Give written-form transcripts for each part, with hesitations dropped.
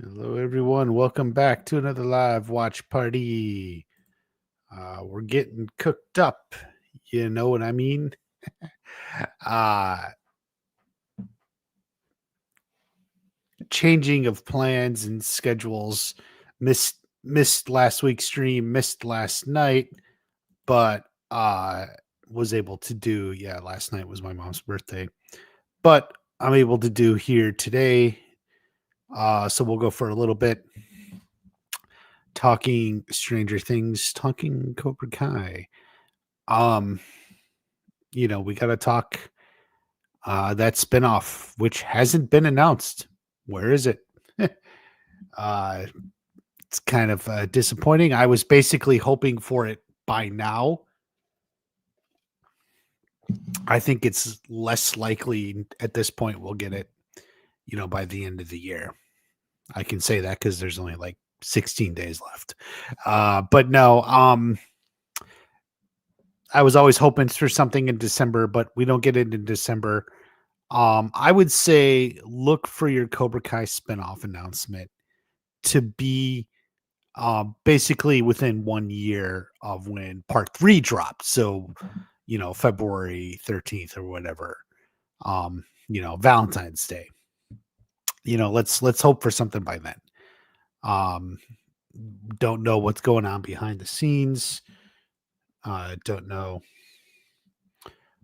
Hello, everyone. Welcome back to another live watch party. We're getting cooked up. You know what I mean? uh, Changing of plans and schedules. Missed last week's stream. Missed last night, but was able to do. Yeah, last night was my mom's birthday, but I'm able to do here today. So we'll go for a little bit talking Stranger Things, talking Cobra Kai. Um, we got to talk that spinoff, which hasn't been announced. Where is it? uh, it's kind of disappointing. I was basically hoping for it by now. I think it's less likely at this point we'll get it, by the end of the year. I can say that because there's only like 16 days left. But no, I was always hoping for something in December, but we don't get it in December. I would say look for your Cobra Kai spinoff announcement to be basically within 1 year of when part 3 dropped. So, February 13th or whatever. Valentine's Day. Let's hope for something by then. Um, don't know what's going on behind the scenes. Don't know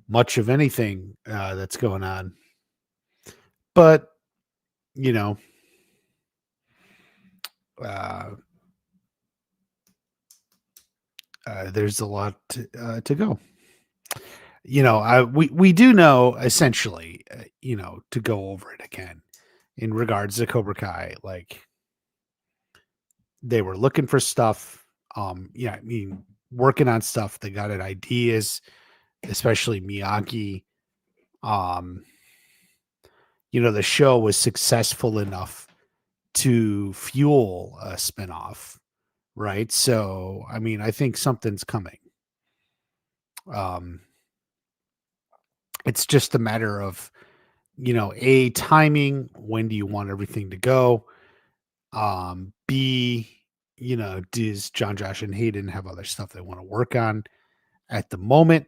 much of anything that's going on. But, you know, uh, there's a lot to go. We do know essentially, to go over it again in regards to Cobra Kai. Like they were looking for stuff. Yeah, I mean, working on stuff. They got it ideas, especially Miyagi. Um, the show was successful enough to fuel a spinoff, right? So, I mean, I think something's coming. Um, it's just a matter of, A, timing. When do you want everything to go? B, does John, Josh, and Hayden have other stuff they want to work on at the moment?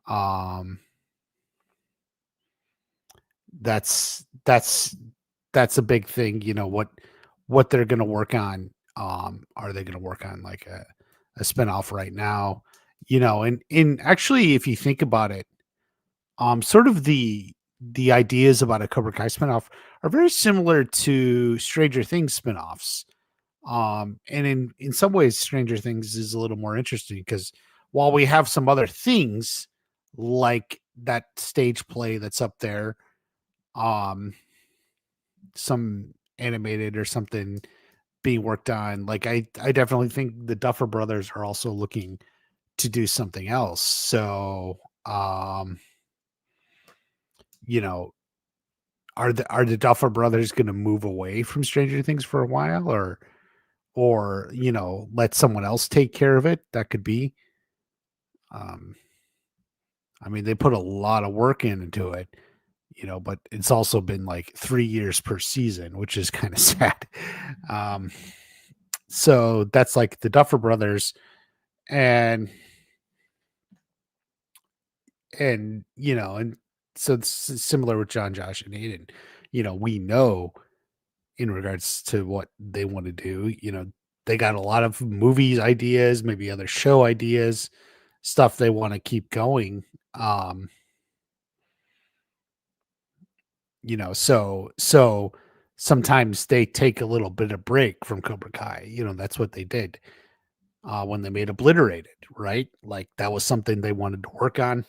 Um, that's that's a big thing. What they're going to work on. Are they going to work on like a spinoff right now? And actually, if you think about it, sort of the ideas about a Cobra Kai spinoff are very similar to Stranger Things spinoffs. And in some ways, Stranger Things is a little more interesting because while we have some other things like that stage play that's up there, um, some animated or something being worked on, like I definitely think the Duffer Brothers are also looking to do something else. So, you know, are the Duffer Brothers going to move away from Stranger Things for a while, or let someone else take care of it? That could be. Um, I mean, they put a lot of work into it, but it's also been like 3 years per season, which is kind of sad. Um, so that's like the Duffer Brothers, and and so it's similar with John, Josh, and Aiden. We know in regards to what they want to do. They got a lot of movies ideas, maybe other show ideas, stuff they want to keep going. Um, so sometimes they take a little bit of break from Cobra Kai. That's what they did when they made Obliterated, right? Like that was something they wanted to work on,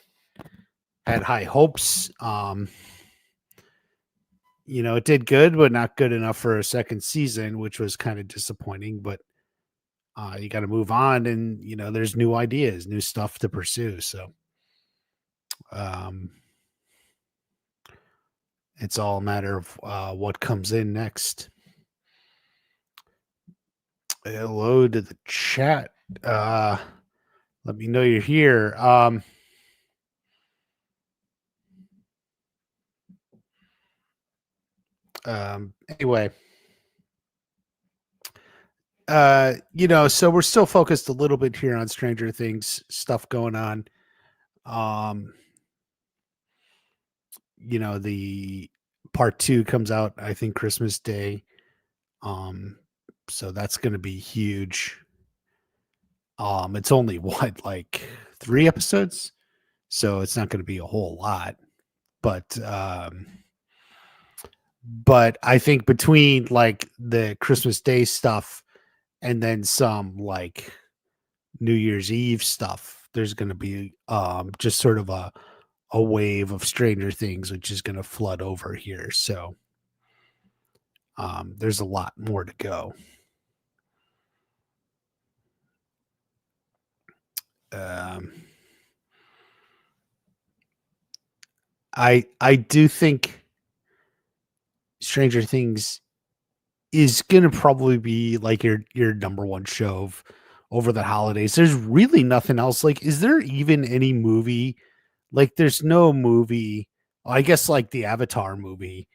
had high hopes. It did good, but not good enough for a second season, which was kind of disappointing. But you got to move on, and there's new ideas, new stuff to pursue. So um, it's all a matter of what comes in next. Hello to the chat. Uh, Let me know you're here. Anyway, so we're still focused a little bit here on Stranger Things stuff going on. Um, the part 2 comes out, I think, Christmas Day. Um, so that's going to be huge. It's only what, like 3 episodes, so it's not going to be a whole lot. But I think between like the Christmas Day stuff and then some like New Year's Eve stuff, there's going to be just sort of a wave of Stranger Things, which is going to flood over here. So there's a lot more to go. Um, I do think Stranger Things is going to probably be like your number one show over the holidays. There's really nothing else. Like, is there even any movie? Like, there's no movie. I guess like the Avatar movie.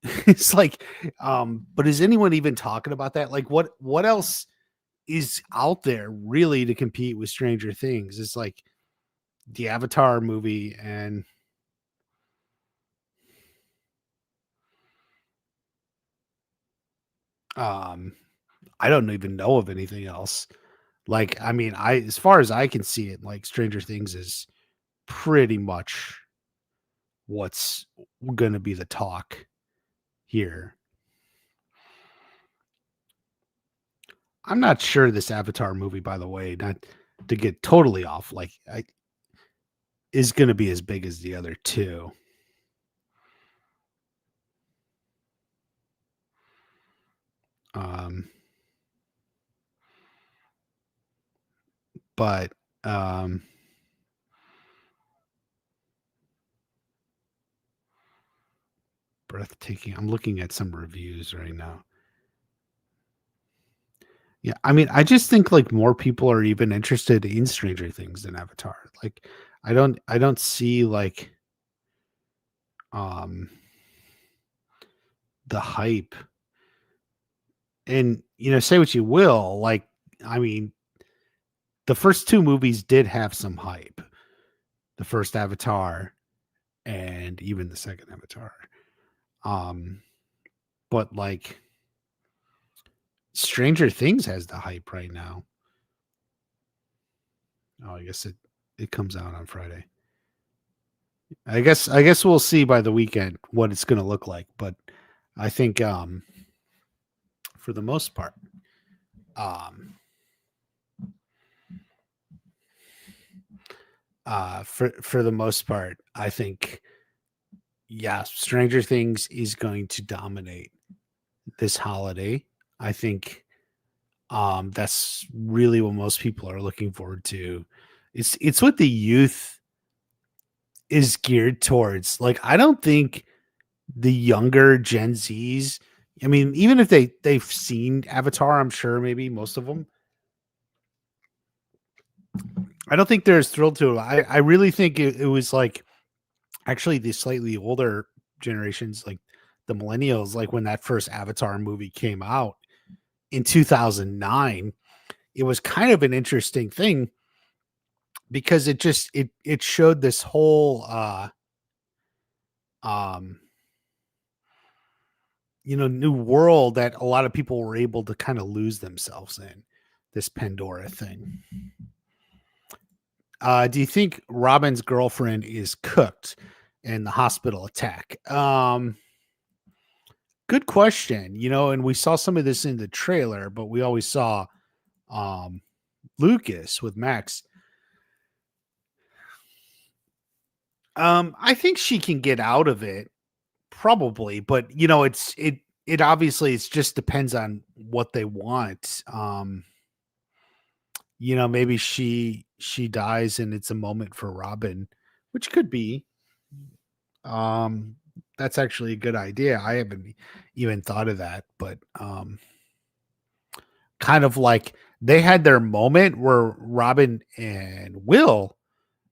It's like, but is anyone even talking about that? Like, what else is out there really to compete with Stranger Things? It's like the Avatar movie, and um, I don't even know of anything else. Like, I mean, as far as I can see it, like Stranger Things is pretty much what's going to be the talk here. I'm not sure this Avatar movie, by the way, not to get totally off, like is going to be as big as the other two. Um, but breathtaking. I'm looking at some reviews right now. Yeah, I mean, I just think like more people are even interested in Stranger Things than Avatar. Like, I don't see like um the hype. And say what you will, like, I mean, the first two movies did have some hype. The first Avatar and even the second Avatar. Um, but like Stranger Things has the hype right now. Oh, I guess it comes out on Friday. I guess we'll see by the weekend what it's going to look like, but I think for the most part um for the most part, I think, yeah, Stranger Things is going to dominate this holiday. I think that's really what most people are looking forward to. It's what the youth is geared towards. Like, I don't think the younger Gen Zs, I mean, even if they've seen Avatar, I'm sure maybe most of them, I don't think they're as thrilled to it. I really think it was like actually the slightly older generations, like the millennials, like when that first Avatar movie came out in 2009, it was kind of an interesting thing because it showed this whole um new world that a lot of people were able to kind of lose themselves in, this Pandora thing. Do you think Robin's girlfriend is cooked in the hospital attack? Good question. And we saw some of this in the trailer, but we always saw um Lucas with Max. I think she can get out of it probably, but it obviously it's just depends on what they want. Maybe she dies and it's a moment for Robin, which could be. Um, that's actually a good idea. I haven't even thought of that, but kind of like they had their moment where Robin and Will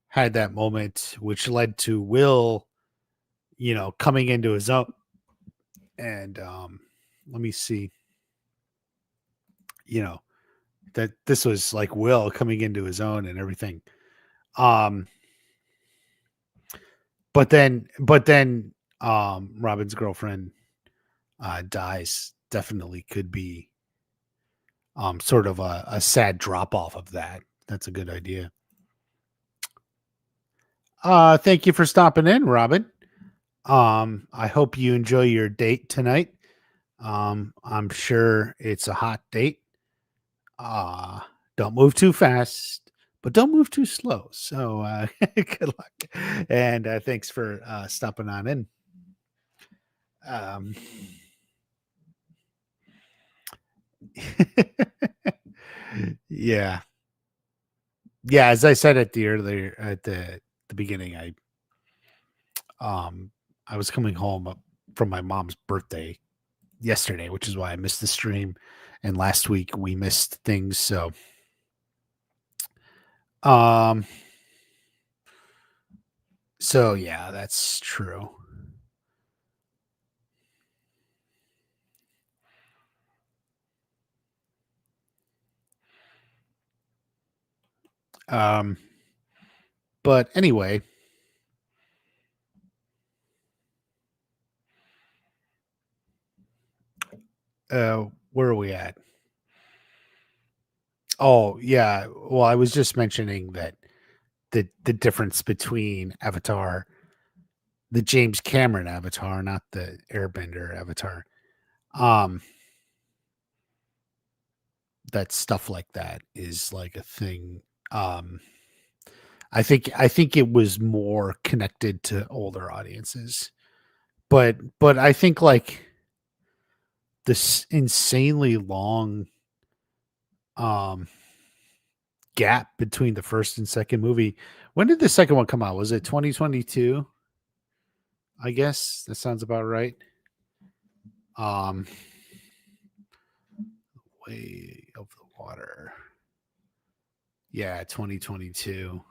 had that moment, which led to Will, coming into his own. And let me see, you know, that this was like Will coming into his own and everything. Um, but then Robin's girlfriend dies. Definitely could be sort of a sad drop off of that. That's a good idea. Thank you for stopping in, Robin. I hope you enjoy your date tonight. I'm sure it's a hot date. Uh, don't move too fast, but don't move too slow. So, good luck. And thanks for stopping on in. Um, yeah. Yeah. As I said at the earlier, at the beginning, um, I was coming home from my mom's birthday yesterday, which is why I missed the stream. And last week we missed things. Um, so yeah, that's true. Um, but anyway, where are we at? Oh yeah. Well, I was just mentioning that the difference between Avatar, the James Cameron Avatar, not the Airbender Avatar. Um, that stuff like that is like a thing. Um, I think it was more connected to older audiences, but I think like this insanely long um gap between the first and second movie. When did the second one come out? Was it 2022? I guess that sounds about right. Um, Way of the Water. Yeah, 2022.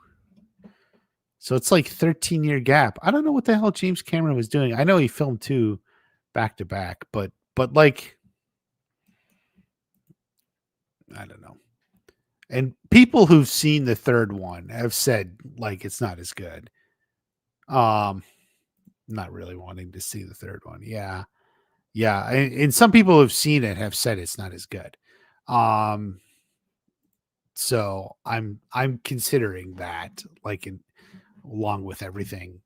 So it's like 13-year gap. I don't know what the hell James Cameron was doing. I know he filmed two back to back, but like I don't know. And people who've seen the third one have said like it's not as good. Um, not really wanting to see the third one. Yeah. Yeah, and some people who've seen it have said it's not as good. Um, so I'm considering that like in along with everything.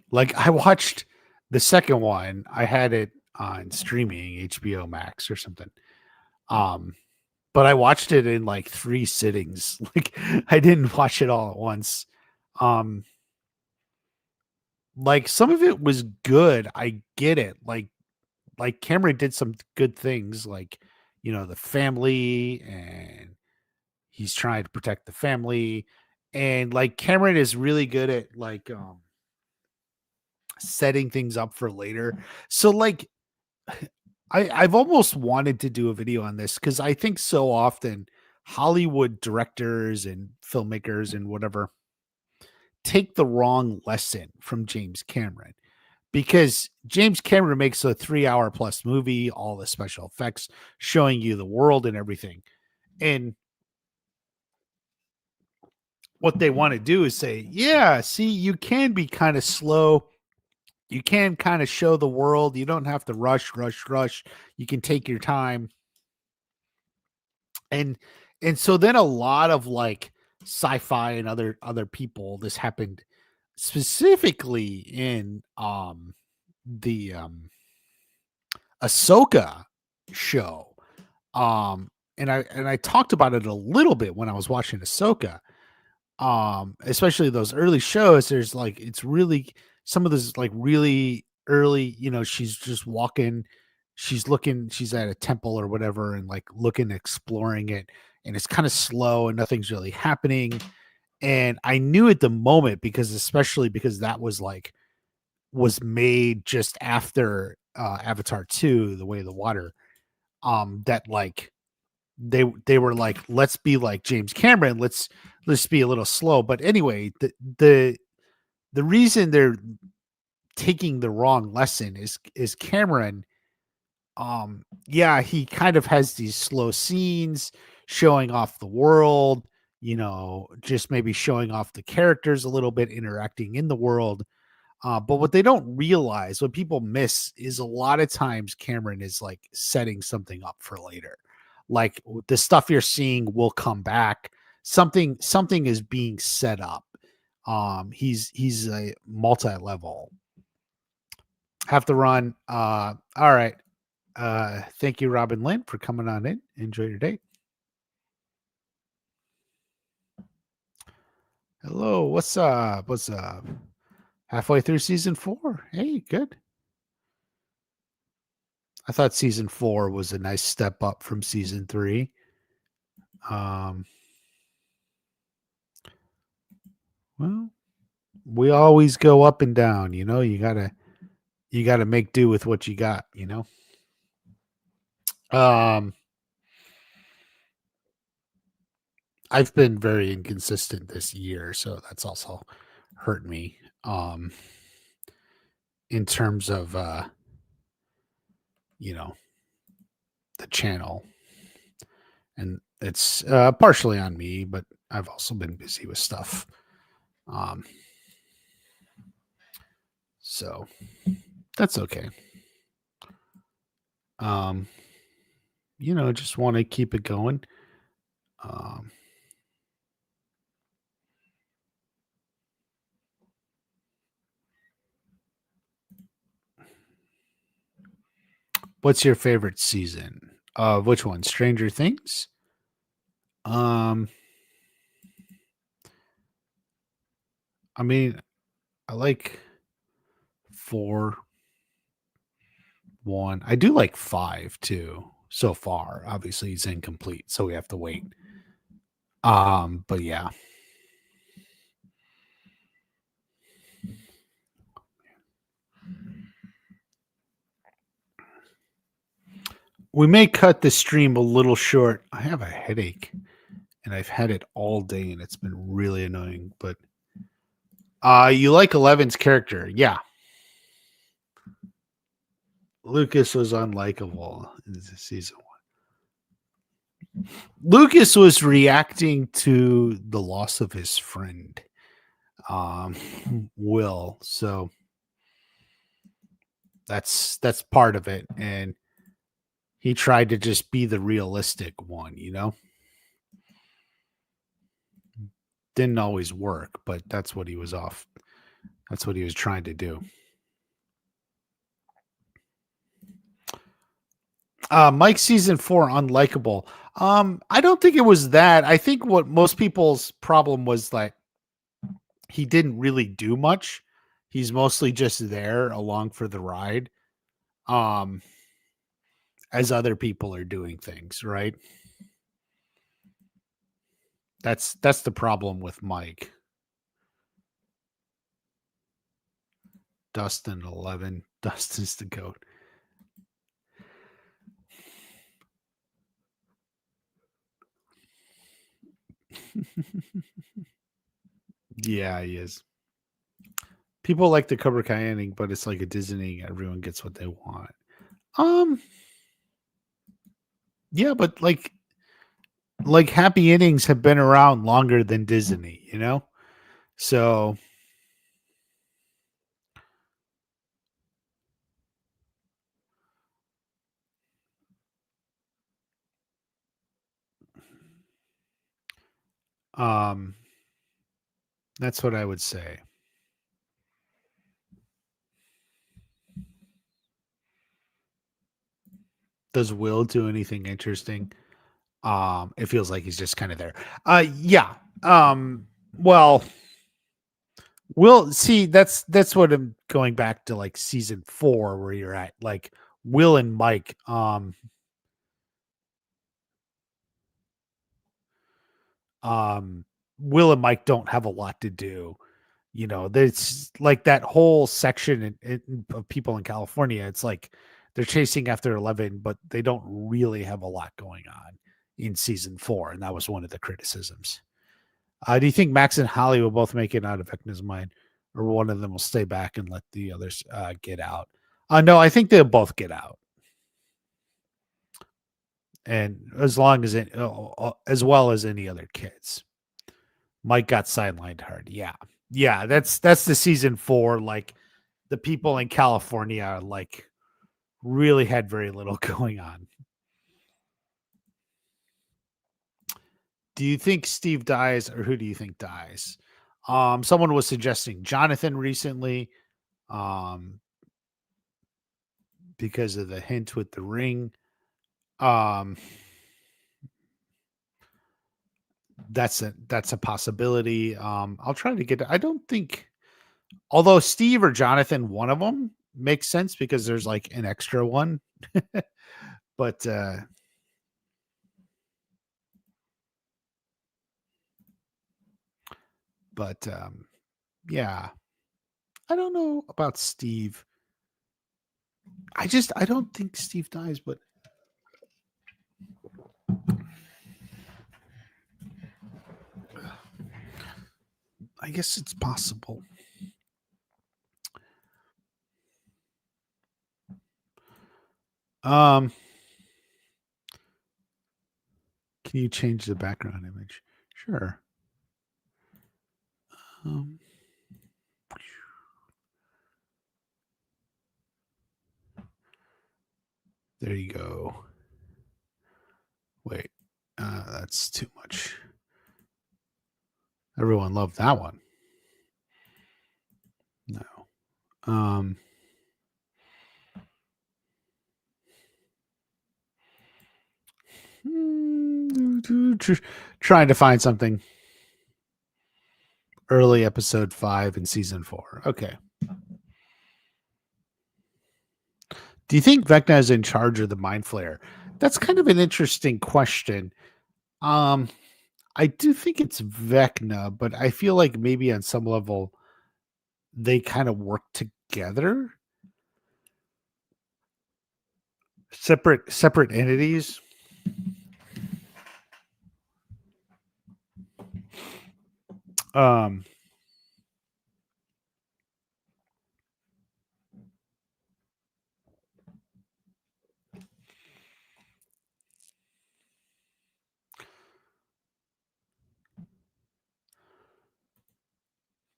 Like I watched the second one. I had it on streaming HBO Max or something. Um, but I watched it in like three sittings. Like I didn't watch it all at once. Um, like some of it was good. I get it. Like Cameron did some good things, like the family, and he's trying to protect the family, and like Cameron is really good at like setting things up for later. So like I've almost wanted to do a video on this because I think so often Hollywood directors and filmmakers and whatever take the wrong lesson from James Cameron, because James Cameron makes a 3 hour plus movie, all the special effects showing you the world and everything. And what they want to do is say, yeah, see, you can be kind of slow. You can kind of show the world. You don't have to rush. You can take your time. And so then a lot of like sci-fi and other people, this happened specifically in the Ahsoka show. And I talked about it a little bit when I was watching Ahsoka. Especially those early shows, there's like it's really some of this like really early, she's just walking, she's at a temple or whatever and like looking, exploring it, and it's kind of slow and nothing's really happening. And I knew at the moment, because especially because that was made just after Avatar 2, The Way of the Water, that like they were like, let's be like James Cameron, let's be a little slow. But anyway, the reason taking the wrong lesson is Cameron. Yeah, he kind of has these slow scenes showing off the world, just maybe showing off the characters a little bit, interacting in the world. But what they don't realize, what people miss, is a lot of times Cameron is like setting something up for later. Like the stuff you're seeing will come back. Something is being set up. He's a multi-level. Have to run. All right. Thank you, Robin Lynn, for coming on in. Enjoy your day. Hello, what's up? What's up? Halfway through season 4. Hey, good. I thought season 4 was a nice step up from season 3. Well, we always go up and down, you gotta make do with what you got, I've been very inconsistent this year, so that's also hurt me in terms of the channel. And it's partially on me, but I've also been busy with stuff. So that's okay. Just want to keep it going. What's your favorite season? Which one? Stranger Things? I mean, I like 4, 1. I do like 5 too. So far, obviously, it's incomplete, so we have to wait. But yeah. We may cut the stream a little short. I have a headache, and I've had it all day, and it's been really annoying. But you like 11's character? Yeah. Lucas was unlikable in season 1. Lucas was reacting to the loss of his friend, Will. So that's part of it, and he tried to just be the realistic one, Didn't always work, but that's what he was off. That's what he was trying to do. Mike season 4 unlikable. I don't think it was that. I think what most people's problem was like he didn't really do much. He's mostly just there along for the ride. As other people are doing things, right? That's the problem with Mike. Dustin 11. Dustin's the goat. Yeah, he is. People like the Cobra Kai ending, but it's like a Disney. Everyone gets what they want. Yeah, but like happy endings have been around longer than Disney, So that's what I would say. Does Will do anything interesting? It feels like he's just kind of there. Yeah. Well, Will, see, that's what I'm going back to, like season 4 where you're at, like Will and Mike. Will and Mike don't have a lot to do. There's like that whole section of people in California. It's like they're chasing after 11, but they don't really have a lot going on in season 4. And that was one of the criticisms. Do you think Max and Holly will both make it out of Vecna's mind? or one of them will stay back and let the others get out. No, I think they'll both get out, and as long as it, as well as any other kids. Mike got sidelined hard. Yeah, yeah. That's the season 4. Like the people in California, like really had very little going on. Do you think Steve dies, or who do you think dies? Someone was suggesting Jonathan recently, um, because of the hint with the ring. Um, that's a possibility. I'll try to get. I don't think, although Steve or Jonathan, one of them makes sense because there's like an extra one, but yeah, I don't know about Steve. I don't think Steve dies, but I guess it's possible. Can you change the background image? Sure. There you go. Wait, that's too much. Everyone loved that one. No. Trying to find something. Early episode 5 in season 4. Okay. Do you think Vecna is in charge of the Mind Flayer? That's kind of an interesting question. I do think it's Vecna, but I feel like maybe on some level they kind of work together. Separate entities.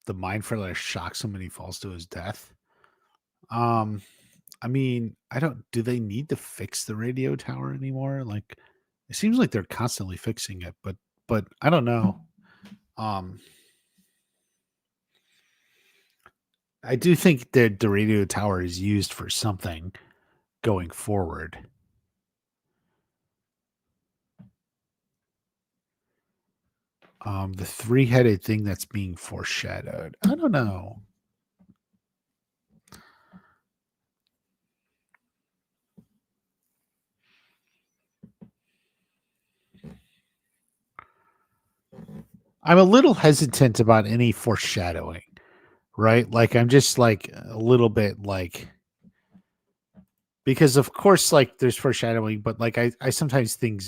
The Mind Flayer shocks him when he falls to his death. I mean, do they need to fix the radio tower anymore? Like, it seems like they're constantly fixing it, but I don't know. I do think that the radio tower is used for something going forward. The 3-headed thing that's being foreshadowed. I don't know. I'm a little hesitant about any foreshadowing, right? Like I'm just like a little bit like, because of course like there's foreshadowing, but like I sometimes think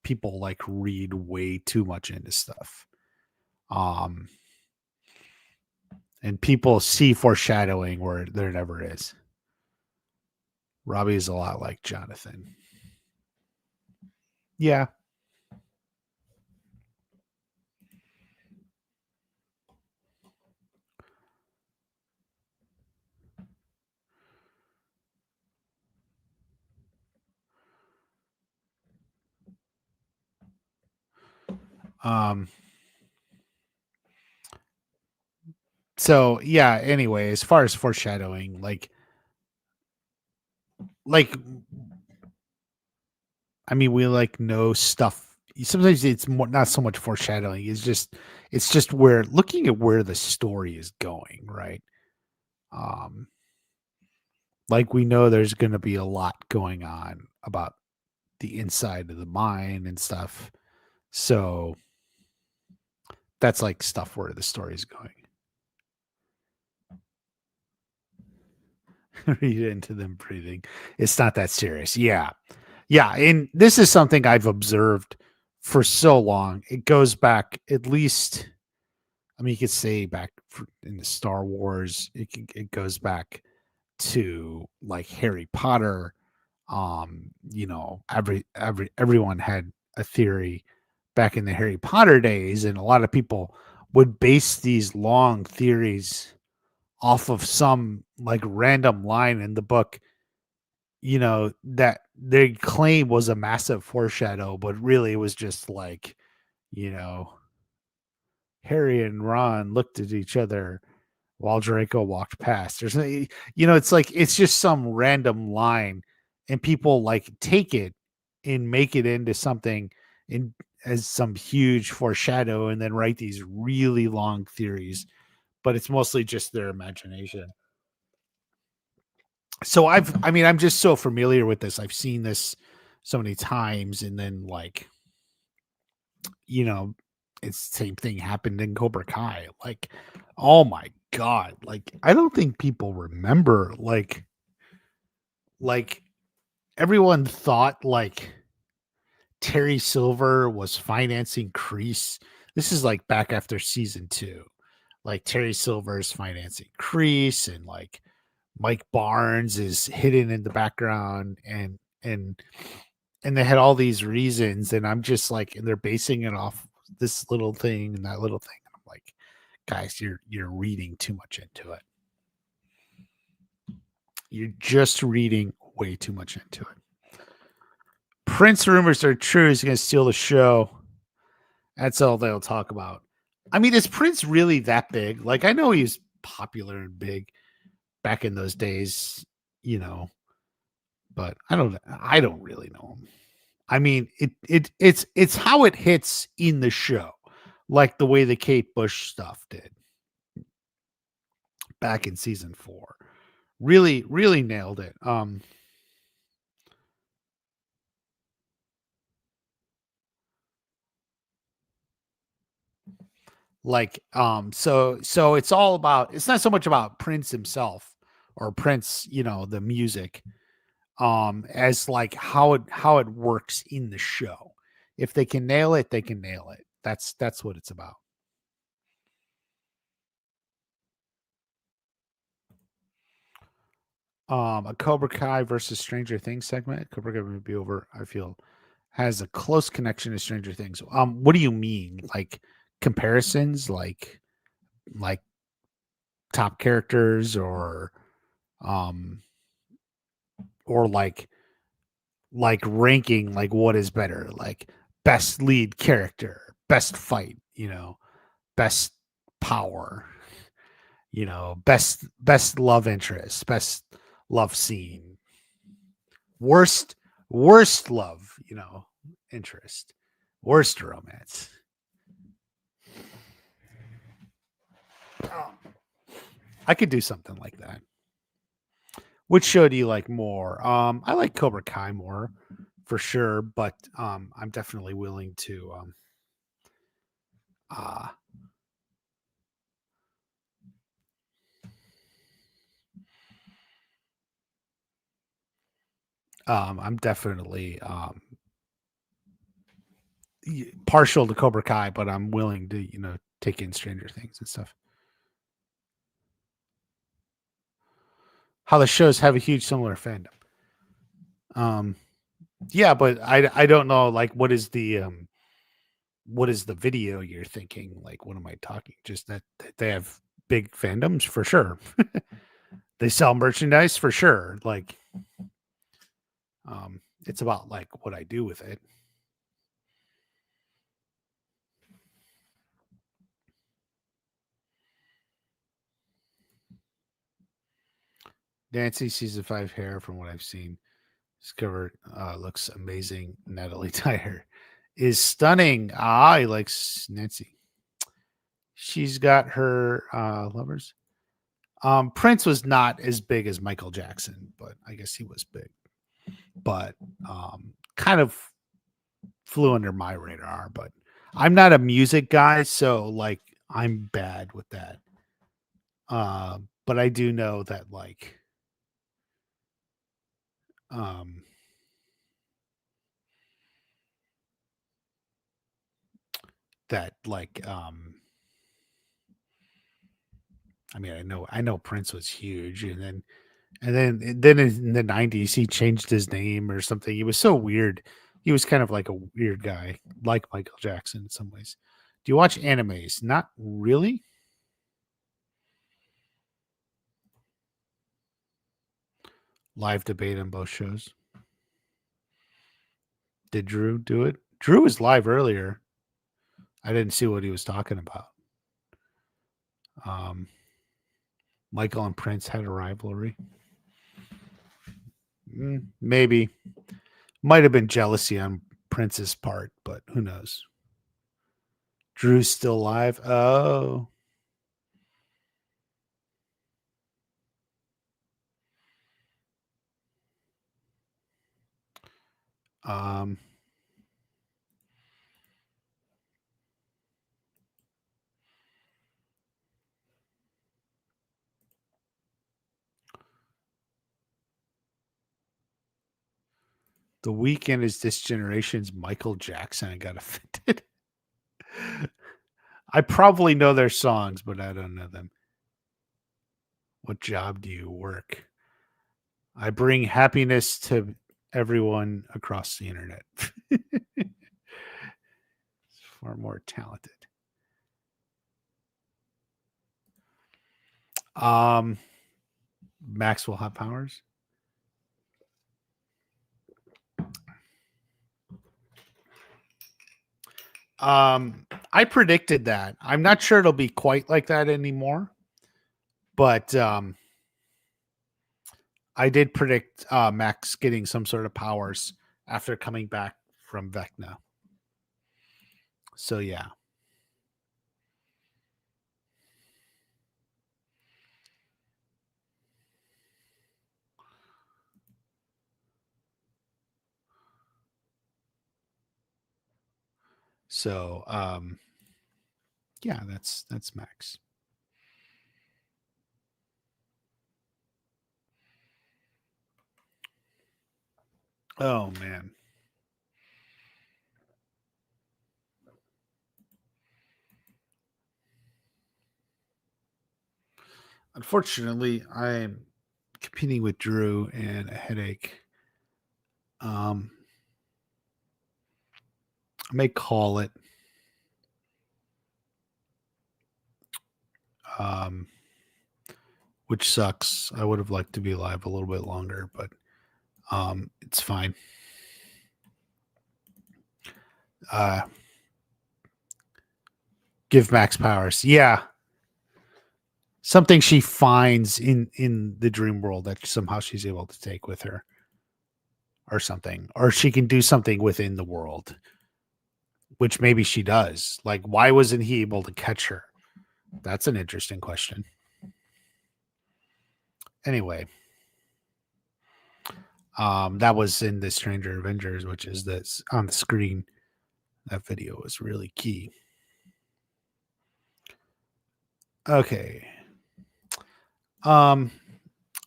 people like read way too much into stuff. And people see foreshadowing where there never is. Robbie is a lot like Jonathan. Yeah. So yeah, anyway, as far as foreshadowing, like I mean, we like know stuff. Sometimes it's more, not so much foreshadowing. It's just where looking at where the story is going, right? Like we know there's going to be a lot going on about the inside of the mine and stuff. So that's like stuff where the story is going. Read into them breathing. It's not that serious. Yeah. Yeah. And this is something I've observed for so long. It goes back at least, I mean, you could say back in the Star Wars. It goes back to like Harry Potter. Everyone had a theory back in the Harry Potter days, and a lot of people would base these long theories off of some like random line in the book, that they claim was a massive foreshadow, but really it was just like, you know, Harry and Ron looked at each other while Draco walked past. It's like it's just some random line, and people like take it and make it into something in as some huge foreshadow, and then write these really long theories. But it's mostly just their imagination. So I'm just so familiar with this. I've seen this so many times, and then like, you know, it's the same thing happened in Cobra Kai. Like, oh my god, like I don't think people remember like everyone thought like Terry Silver was financing Kreese. This is like back after season 2. Like Terry Silver is financing Kreese, and like Mike Barnes is hidden in the background, and they had all these reasons, and I'm just like, and they're basing it off this little thing and that little thing. And I'm like, guys, you're reading too much into it. You're just reading way too much into it. Prince rumors are true. He's going to steal the show. That's all they'll talk about. I mean, is Prince really that big? Like, I know he's popular and big back in those days, but I don't really know him. I mean, it's how it hits in the show, like the way the Kate Bush stuff did back in season 4. Really, really nailed it. So it's all about, it's not so much about Prince himself or Prince, the music, as like how it works in the show. If they can nail it, they can nail it. That's what it's about. A Cobra Kai versus Stranger Things segment. Cobra Kai would be over, I feel, has a close connection to Stranger Things. What do you mean? Like comparisons, like top characters, um or like ranking, like what is better, like best lead character, best fight, best power, best love interest, best love scene, worst worst love, interest, worst romance. I could do something like that. Which show do you like more? I like Cobra Kai more for sure, but I'm definitely willing to uh I'm definitely partial to Cobra Kai, but I'm willing to, take in Stranger Things and stuff. How the shows have a huge similar fandom. Um, yeah, but I don't know, like what is the video you're thinking? Like, what am I talking? Just that they have big fandoms for sure. They sell merchandise for sure. Like, it's about like what I do with it. Nancy season 5 hair, from what I've seen, discovered looks amazing. Natalie Tyler is stunning. I likes Nancy. She's got her lovers. Prince was not as big as Michael Jackson, but I guess he was big. But kind of flew under my radar. But I'm not a music guy, so like I'm bad with that. But I do know that um, that like I mean, I know Prince was huge, and then in the 90s he changed his name or something. He was so weird. He was kind of like a weird guy, like Michael Jackson in some ways. Do you watch animes? Not really. Live debate on both shows. Did Drew do it? Drew was live earlier. I didn't see what he was talking about. Um, Michael and Prince had a rivalry. Maybe. Might have been jealousy on Prince's part, but who knows? Drew's still alive. Oh. Um, the Weekend is this generation's Michael Jackson. I got offended. I probably know their songs, but I don't know them. What job do you work? I bring happiness to everyone across the internet. It's far more talented. Um, Max will have powers. I predicted that. I'm not sure it'll be quite like that anymore, but I did predict Max getting some sort of powers after coming back from Vecna. So yeah. So yeah, that's Max. Oh man. Unfortunately, I'm competing with Drew and a headache. Um I may call it. Um which sucks. I would have liked to be alive a little bit longer, but it's fine. Uh Give Max powers. Yeah. Something she finds in the dream world that somehow she's able to take with her or something. Or she can do something within the world, which maybe she does. Like why wasn't he able to catch her? That's an interesting question. Anyway, that was in the Stranger Avengers, which is this on the screen. That video was really key. Okay. Um,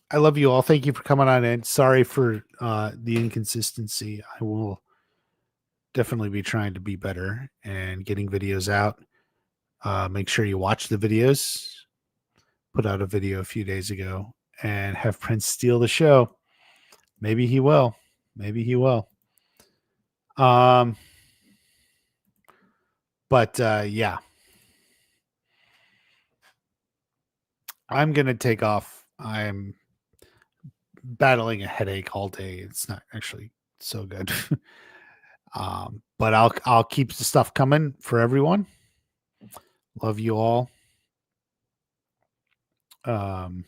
I love you all. Thank you for coming on in. Sorry for the inconsistency. I will definitely be trying to be better and getting videos out. Make sure you watch the videos. Put out a video a few days ago and have Prince steal the show. Maybe he will. Maybe he will. Um, but yeah, I'm gonna take off. I'm battling a headache all day. It's not actually so good. But I'll keep the stuff coming for everyone. Love you all. Um,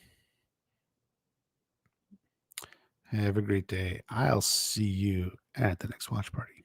have a great day. I'll see you at the next watch party.